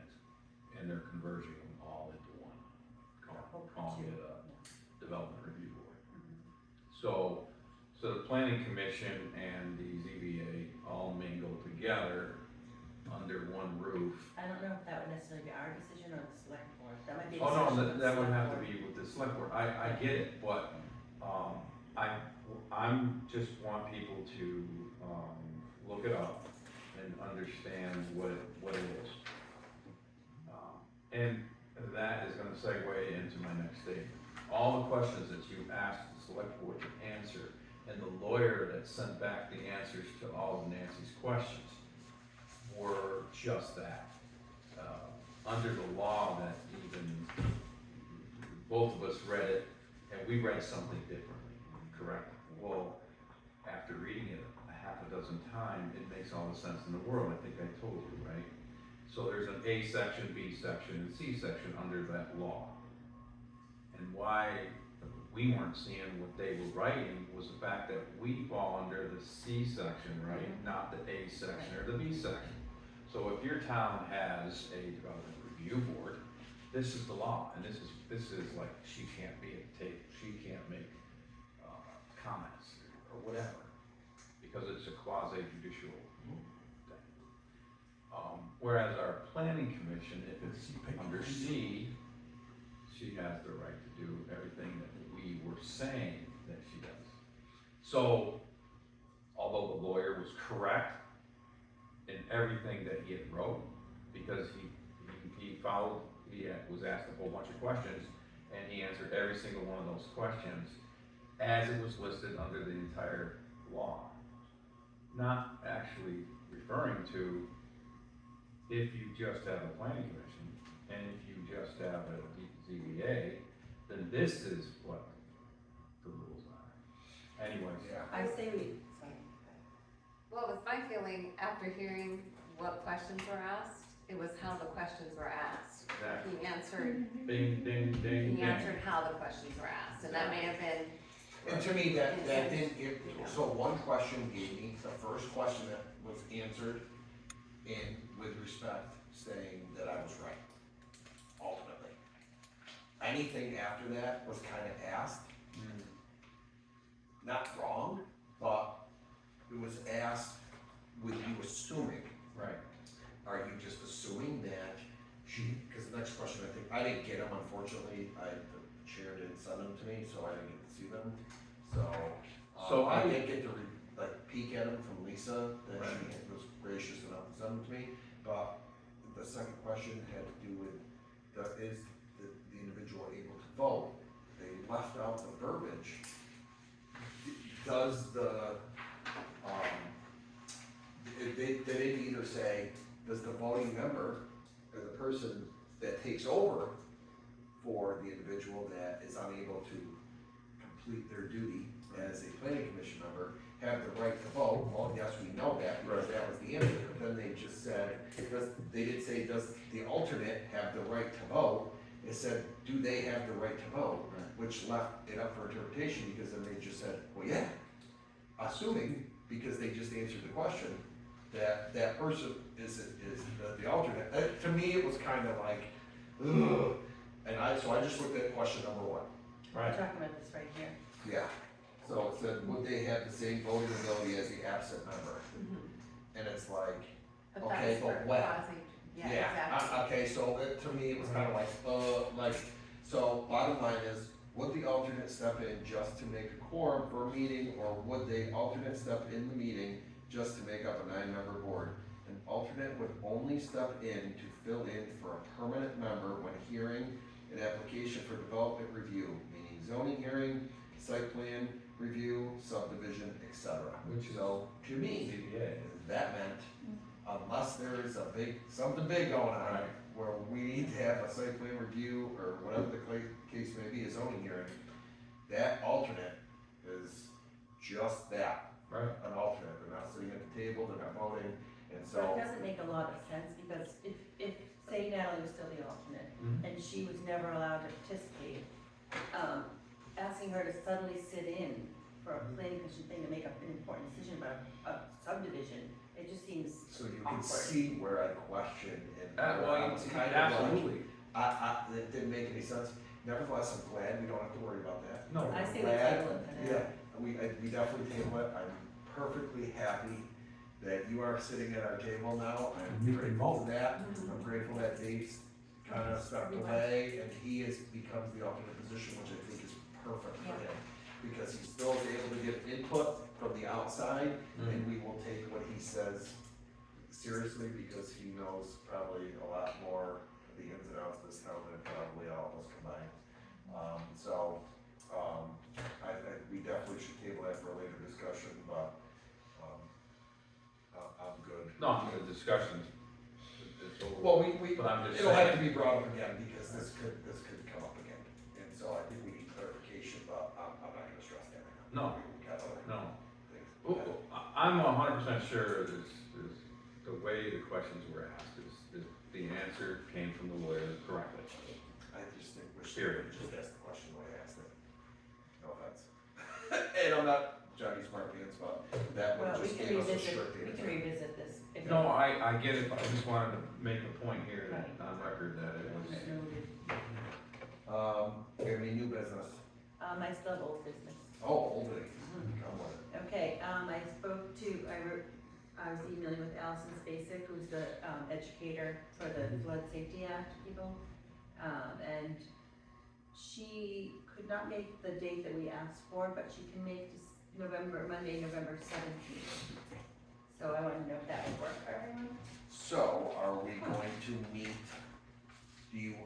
And they're converging them all into one, calling it a development review board. So the planning commission and the ZBA all mingle together under one roof. I don't know if that would necessarily be our decision or the select board, that might be. a Oh, no, decision of the that would select have to board. be with the select board, I get it, but, I'm just want people to, look it up and understand what it is. And that is gonna segue into my next statement. All the questions that you asked the select board to answer, and the lawyer that sent back the answers to all of Nancy's questions were just that. Under the law that even both of us read it, and we read something differently, correct? Well, after reading it a half a dozen times, it makes all the sense in the world, I think I told you, right? So there's an A section, B section, and C section under that law. And why we weren't seeing what they were writing was the fact that we fall under the C section, right? Not the A section or the B section. So if your town has a development review board, this is the law, and this is like, she can't be at the table, she can't make, comments or whatever, because it's a quasi judicial thing. Whereas our planning commission, if it's under C, she has the right to do everything that we were saying that she does. So, although the lawyer was correct in everything that he had wrote, because he was asked a whole bunch of questions, and he answered every single one of those questions as it was listed under the entire law. Not actually referring to if you just have a planning commission, and if you just have a ZBA, then this is what the rules are. Anyways. Yeah. I say we, sorry. Well, it was my feeling after hearing what questions were asked, it was how the questions were asked. Exactly. He answered, Ding, ding, ding, he ding. answered how the questions were asked, and that may have been, And to me, that didn't, so one question gave me, the first question that was answered in with respect, saying that I was right, ultimately. Anything after that was kinda asked, not wrong, but it was asked with you assuming. Right. Are you just assuming that she, because the next question, I think, I didn't get them, unfortunately, the chair didn't send them to me, so I didn't get to see them. So I did get to peek at them from Lisa, that she was gracious enough to send them to me, but the second question had to do with, is the individual able to vote? They left out the verbiage. Does they didn't either say, does the voting member, or the person that takes over for the individual that is unable to complete their duty as a planning commission member, have the right to vote? Well, yes, we know that, because that was the answer, but then they just said, they didn't say, does the alternate have the right to vote? It said, do they have the right to vote? Which left it up for interpretation, because then they just said, well, yeah, assuming, because they just answered the question, that person is the alternate. To me, it was kind of like, ugh, and so I just looked at question number one. We're talking about this right here. Yeah, so it said, would they have the same voting ability as the absent member? And it's like, but okay, that's but for when? quasi, yeah, exactly. Okay, so to me, it was kind of like, so bottom line is, would the alternate step in just to make a quorum for a meeting, or would they alternate step in the meeting just to make up a 9-member board? An alternate would only step in to fill in for a permanent member when hearing an application for development review, meaning zoning hearing, site plan review, subdivision, etc. Which is So, to me, ZBA. that meant, unless there is something big going on, Right. where we need to have a site plan review, or whatever the case may be, a zoning hearing, that alternate is just that, Right. an alternate, they're not sitting at the table, they're not voting, and So so. it doesn't make a lot of sense, because if, say Natalie was still the alternate, Mhm. and she was never allowed to participate, asking her to suddenly sit in for a planning commission thing to make an important decision about a subdivision, it just seems So you can awkward. see where I question and. Well, I was kind of like, absolutely. That didn't make any sense. Nevertheless, I'm glad we don't have to worry about that. No. I say we Glad- table it for now. Yeah, we definitely table it. I'm perfectly happy that you are sitting at our table now. I'm You can grateful vote. for that. I'm grateful that Dave's kind of stepped away and he becomes the alternate position, which I think is perfect for Yeah. him. Because he still is able to give input from the outside, Mhm. and we will take what he says seriously, because he knows probably a lot more of the ins and outs of this town than probably all of us combined. We definitely should table that for a later discussion, but, I'm good. No, the discussion, it's over. Well, we, But I'm just it'll have to saying. be brought up again, because this could come up again, and so I think we need clarification, but I'm not gonna stress that right now. No. We got other No. things. I'm 100% sure the way the questions were asked is the answer came from the lawyer correctly. I just think we Period. should just ask the question the way I asked it. No offense. And I'm not Johnny Smart Pants, but that Well, one we just can gave us a revisit, short we answer. can revisit this. if it- No, I get it, but I just wanted to make a point here that Right. on record that it was, Noted. We have any new business? I still have old business. Oh, old lady, come with it. Okay, I spoke to, I was emailing with Allison Spacek, who's the, educator for the Flood Safety Act people. And she could not make the date that we asked for, but she can make this Monday, November 17th. So I wanted to know if that would work for everyone. So, are we going to meet,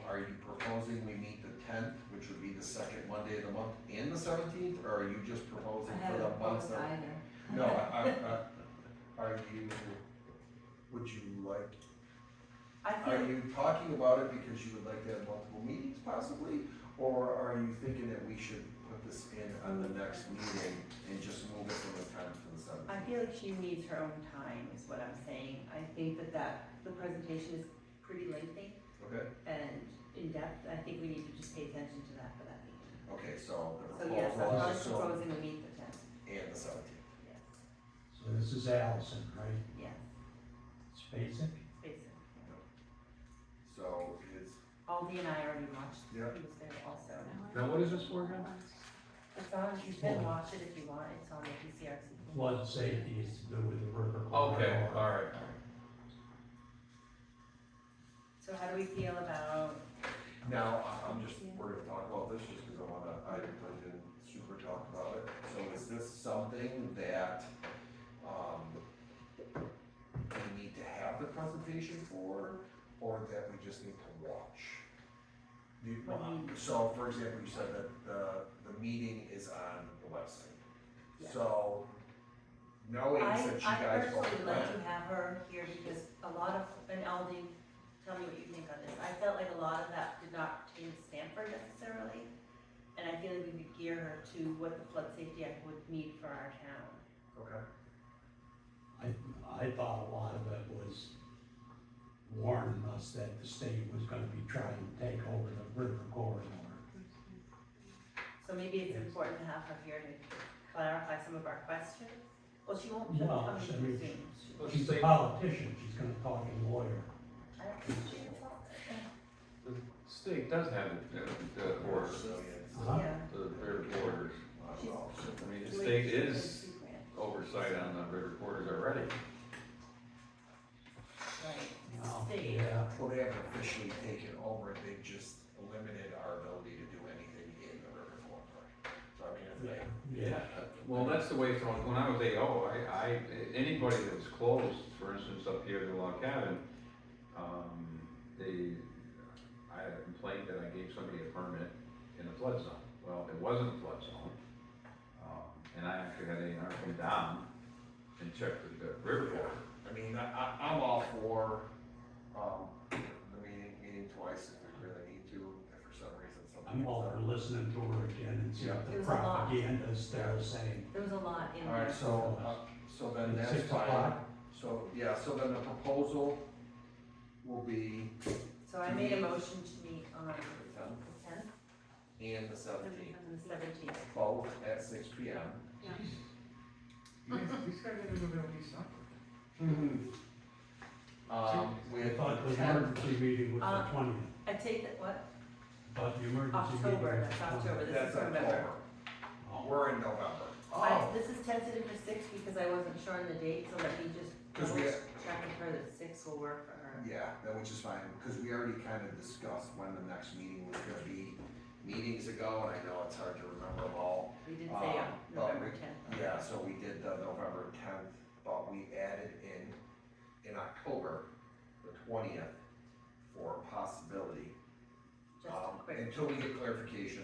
are you proposing we meet the 10th, which would be the second Monday of the month, and the 17th, or are you just proposing for the months that? either. No, are you, would you like, I are feel, you talking about it because you would like to have multiple meetings possibly? Or are you thinking that we should put this in on the next meeting and just move it from the 10th to the 17th? I feel like she needs her own time, is what I'm saying. I think that the presentation is pretty lengthy Okay, and in-depth. I think we need to just pay attention to that for that meeting. okay, so So the yes, I'm proposal probably is so, proposing we meet the 10th. and the 17th. Yes, So this is Allison, right? yes, It's basic. basically. So is, Aldi and I already watched, he Yeah. was there also. now what is this for again? It's on, you can watch it if you want, it's on the PCRC. Flood safety is to do with the river. Okay, corridor. all right. So how do we feel about, now, we're gonna talk about this just because I didn't super talk about it. So is this something that, we need to have the presentation for, or that we just need to watch? What do you- So, for example, you said that the meeting is on the website. Yes. So, knowing I that you guys both personally would like to went, have her here because a lot of, and Aldi, tell me what you think on this. I felt like a lot of that did not pertain to Stamford necessarily. And I feel like we could gear her to what the Flood Safety Act would need for our town. okay, I thought a lot of it was warning us that the state was gonna be trying to take over the river corridor. So maybe it's important to have her here to clarify some of our questions. Well, she won't, she'll Well, come I in mean, Zoom. Let's She's a say- politician, she's gonna talk in lawyer. I don't think she is. The state does have the borders, so, yeah. Uh-huh. Yeah. the river borders. She's- I mean, the Wait, state she's is in grant. oversight on the river borders already. Right, Well, state. yeah, Well, they haven't officially taken over, they just limited our ability to do anything in the river corridor. So I mean, if they, yeah. Well, that's the way it's, when I was AO, anybody that was closed, for instance, up here in the log cabin, I had a complaint that I gave somebody a permit in a flood zone. Well, it wasn't a flood zone. And I actually had A&R come down and check the river border. I mean, I'm all for, the meeting twice if we really need to, if for some reason something. I'm all for listening to her again and see what It the was a lot. propaganda is still saying. There was a lot in Alright, there. so then that's 6 fine. o'clock? So, yeah, so then the proposal will be So I made a motion to meet on the the 10th tenth and the 17th, and the 17th. both at 6 P.M. These guys are gonna go eat supper. We I had thought the 10th. emergency meeting was the 20th. I take that, what? Thought the emergency meeting was October, the that's 20th. October, this That's is November. October. We're in November. This is tentative for 6 because I wasn't sure on the date, so let me just 'Cause we- check with her that 6 will work for her. Yeah, that which is fine, because we already kind of discussed when the next meeting was gonna be meetings ago, and I know it's hard to remember them all. We did say but November we- 10th. Yeah, so we did the November 10th, but we added in October, the 20th, for a possibility. Just a quick. Until we get clarification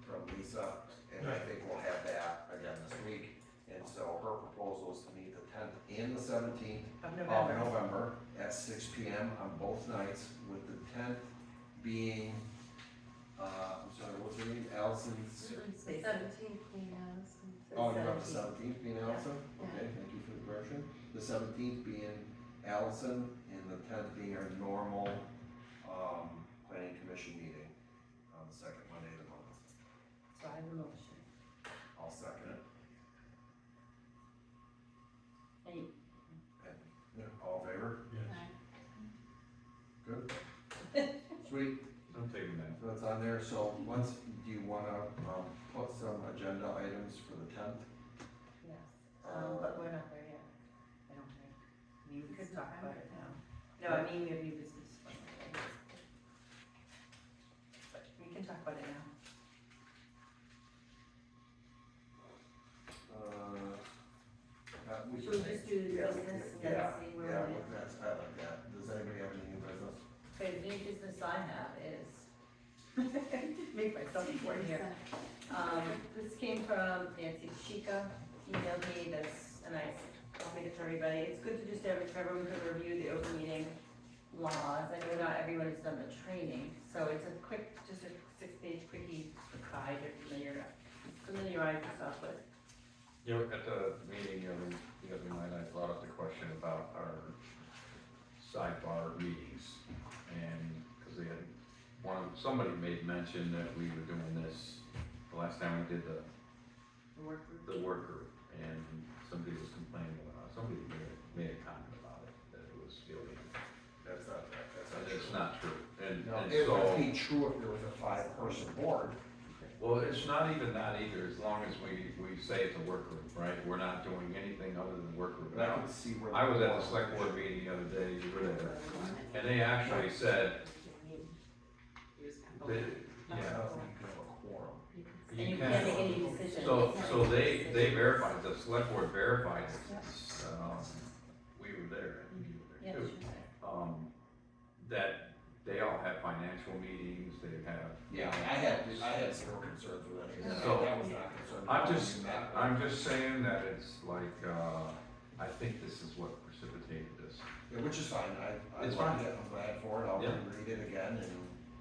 from Lisa, and I think we'll have that again this week. And so her proposal is to meet the 10th and the 17th Of of November. November at 6 P.M. on both nights, with the 10th being, I'm sorry, what's her name, Allison's? The 17th, being Allison. Oh, you have the 17th. 17th being Allison? Okay, thank you for the correction. The 17th being Allison, and the 10th being our normal, planning commission meeting on the second Monday of the month. So I have a motion. I'll second it. Any, All in favor? Yes. Good? Sweet. I'm taking that. So that's on there, so once, do you wanna, put some agenda items for the 10th? yes, but we're not there yet, I don't think. I mean, we could talk about it now. No, I mean, we have new business. But we can talk about it now. We Should we just do the yeah, business and yeah, then see where yeah, we're at? that's, I like that. Does anybody have any new business? Okay, the new business I have is, make myself important here. This came from Nancy Chica, emailed me this, and I copied it to everybody. It's good to just have everyone can review the open meeting laws. I know not everyone has done the training, so it's a quick, just a 6-page quickie guide to familiarize yourself with. You know, at the meeting the other night, I brought up the question about our sidebar meetings. And, cause they had, somebody made mention that we were doing this, the last time we did the Work group. work group, and somebody was complaining about, somebody made a comment about it, that it was illegal. That's not, And it's not true, and No, and it would so, be true if there was a 5-person board. well, it's not even that either, as long as we say it's a work group, right? We're not doing anything other than work group. But I Now, can see where. I was at the select board meeting the other day, you were there, and they actually said, that, I yeah, don't think you can have a quorum. And you you can't make can. any decisions. So they verified, the select board verified, we were there, I think you were Yeah, there too. sure. That they all have financial meetings, they have. Yeah, I had zero concerns with any of that. So, That was not concerned. I'm just saying that it's like, I think this is what precipitated this. Yeah, which is fine, I It's like fine. it, I'm glad for it, I'll Yeah. read it again, and,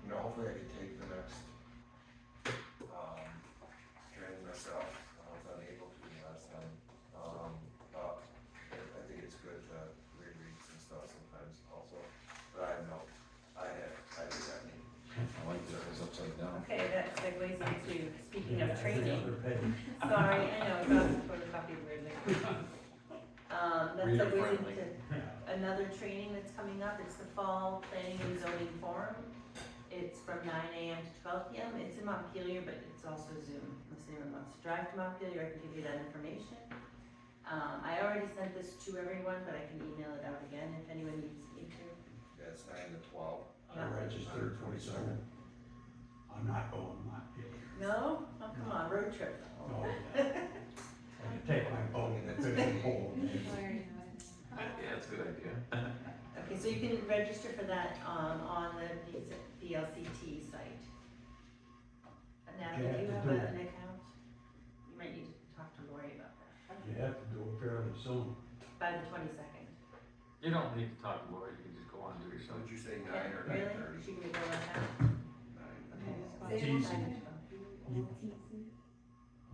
you know, hopefully I can take the next, training myself, I was unable to last time. But I think it's good to reread some stuff sometimes also, but I know, I do that need. I like that it's upside down. Okay, that segues into, speaking of Every training, other page. sorry, I know, I got the photocopy weirdly. That Reader segues friendly. into another training that's coming up, it's the Fall Planning and Zoning Forum. It's from 9 AM to 12 PM, it's in Montpelier, but it's also Zoom, unless anyone wants to drive to Montpelier, I can give you that information. I already sent this to everyone, but I can email it out again if anyone needs me to. Yeah, it's 9 to 12. I registered for so I'm not going, not getting. No? Oh, come on, road trip though. No, I can take my boat and fish and pole. Yeah, it's a good idea. Okay, so you can register for that, on the VLCT site. Now, do You have you to have do an it. account? You might need to talk to Lori about that, You have to do it fairly soon. by the 22nd. You don't need to talk to Lori, you can just go on and do it yourself. Would you say 9 or Really? 9:30? She can go on that? 9. It's easy,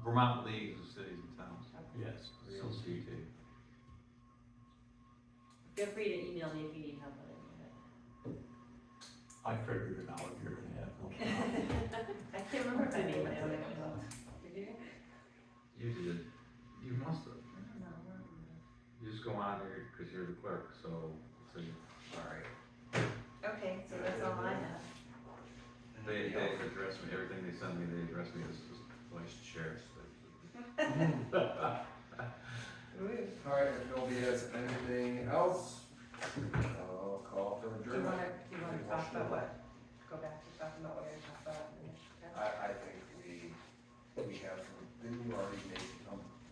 Vermont League of Cities and Towns, yes. VLCT. Feel free to email me if you need help with any of it. I figured it out, you're gonna have no problem. I can't remember if I made my own account. Did you? You did, you must have. I don't know. You just go on there, cause you're the clerk, so, Alright. Okay, so that's all I have. they address me, everything they send me, they address me as vice chair. Alright, if nobody has anything else, I'll call for Do you adjournment. wanna talk about what? Go back to talking about what we're gonna talk about in the next I think we have some, didn't you already make,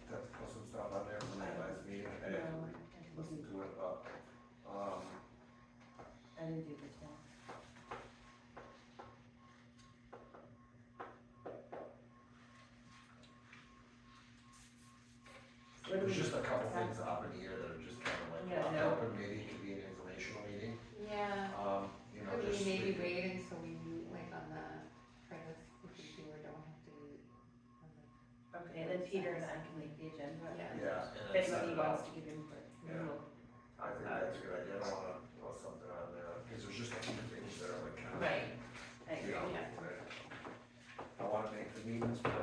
put some stuff on there from that last meeting? I didn't listen to it, but, I didn't do this one. What do there's we- just a couple things up in here that are just kind of like, Yeah, no. open, maybe it could be an informational meeting, Yeah, you know, could we just. maybe wait until we meet like on the, for this, if we do or don't have to meet on the. Okay, and then Peter and I can make the agenda. Yeah. Yeah, and If then send anybody it wants out. to give input, we Yeah. will. I think that's a good idea, I don't wanna put something on there, because there's just a few things that are like kind of. Right, I You know, agree, yeah. I wanna make the meetings more